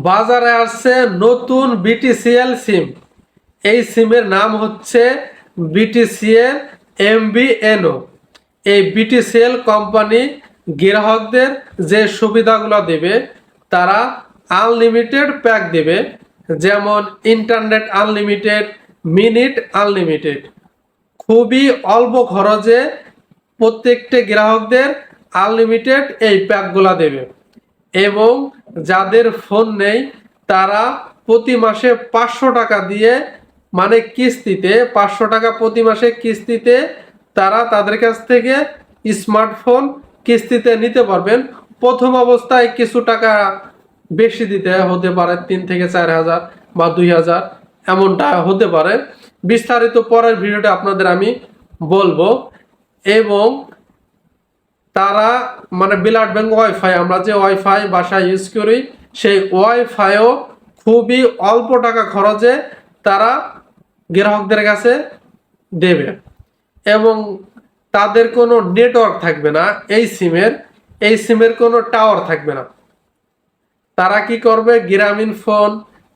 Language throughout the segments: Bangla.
বাজারে আসছে নতুন বিটিসিএল সিম। এই সিমের নাম হচ্ছে বিটিসিএল MVNO। এই বিটিসিএল কোম্পানি গ্রাহকদের যে সুবিধাগুলো দেবে, তারা আনলিমিটেড প্যাক দেবে, যেমন ইন্টারনেট আনলিমিটেড, মিনিট আনলিমিটেড। খুবই অল্প খরচে প্রত্যেকটা গ্রাহকদের আনলিমিটেড এই প্যাকগুলো দেবে। এবং যাদের ফোন নেই তারা প্রতি মাসে 500 টাকা দিয়ে, মানে কিস্তিতে 500 টাকা প্রতি মাসে কিস্তিতে তারা তাদের কাছ থেকে স্মার্টফোন কিস্তিতে নিতে পারবেন। প্রথম অবস্থায় কিছু টাকা বেশি দিতে হতে পারে, 3 থেকে 4 হাজার বা 2 হাজার এমনটা হতে পারে। বিস্তারিত পরের ভিডিওতে আপনাদের আমি বলবো। এবং তারা মানে ব্লড ব্যাংক ওয়াইফাই, আমরা যে ওয়াইফাই বাসায় ইউজ করি, সেই ওয়াইফাইও খুবই অল্প টাকা খরচে তারা গ্রাহকদের কাছে দেবে। এবং তাদের কোনো নেটওয়ার্ক থাকবে না, এই সিমের কোনো টাওয়ার থাকবে না। তারা কি করবে, গ্রামীণ ফোন,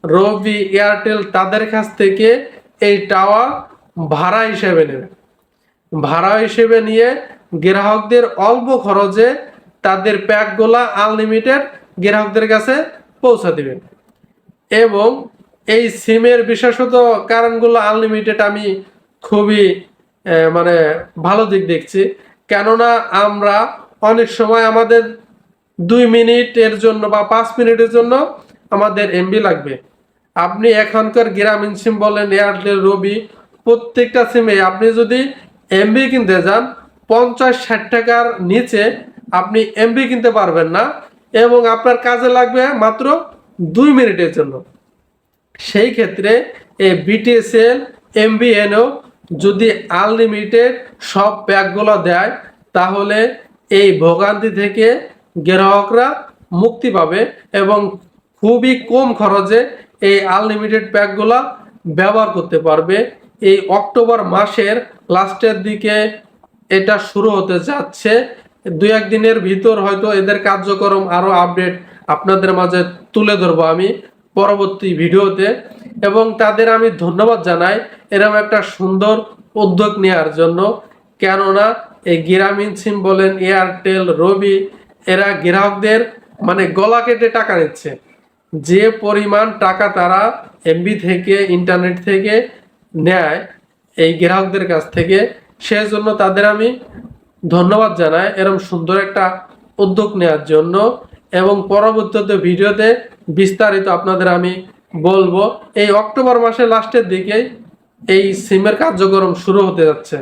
রবি, এয়ারটেল তাদের কাছ থেকে এই টাওয়ার ভাড়া হিসেবে নেবে। ভাড়া হিসেবে নিয়ে গ্রাহকদের অল্প খরচে তাদের প্যাকগুলা আনলিমিটেড গ্রাহকদের কাছে পৌঁছা দিবে। এবং এই সিমের বিশেষত কারণগুলো আনলিমিটেড আমি খুবই মানে ভালো দিক দেখছি। কেননা আমরা অনেক সময় আমাদের 2 মিনিটের জন্য বা 5 মিনিটের জন্য আমাদের এমবি লাগবে। আপনি এখনকার গ্রামীণ সিম বলেন, এয়ারটেল, রবি, প্রত্যেকটা সিমে আপনি যদি এমবি কিনতে যান 50-60 টাকার নিচে আপনি এমবি কিনতে পারবেন না। এবং আপনার কাজে লাগবে মাত্র 2 মিনিটের জন্য। সেই ক্ষেত্রে এই বিটিএসএল MVNO যদি আনলিমিটেড সব প্যাকগুলো দেয়, তাহলে এই ভোগান্তি থেকে গ্রাহকরা মুক্তি পাবে এবং খুবই কম খরচে এই আনলিমিটেড প্যাকগুলো ব্যবহার করতে পারবে। এই অক্টোবর মাসের লাস্টের দিকে এটা শুরু হতে যাচ্ছে। 2-1 দিনের ভিতর হয়তো এদের কার্যক্রম আরো আপডেট আপনাদের মাঝে তুলে ধরবো আমি পরবর্তী ভিডিওতে। এবং তাদের আমি ধন্যবাদ জানাই এরকম একটা সুন্দর উদ্যোগ নেওয়ার জন্য। কেননা এই গ্রামীণ সিম বলেন, এয়ারটেল, রবি, এরা গ্রাহকদের মানে গলা কেটে টাকা নিচ্ছে। যে পরিমাণ টাকা তারা এমবি থেকে, ইন্টারনেট থেকে নেয় এই গ্রাহকদের কাছ থেকে, সেজন্য তাদের আমি ধন্যবাদ জানাই এরকম সুন্দর একটা উদ্যোগ নেওয়ার জন্য। এবং পরবর্তীতে ভিডিওতে বিস্তারিত আপনাদের আমি বলবো। এই অক্টোবর মাসের লাস্টের দিকে এই সিমের কার্যক্রম শুরু হতে যাচ্ছে।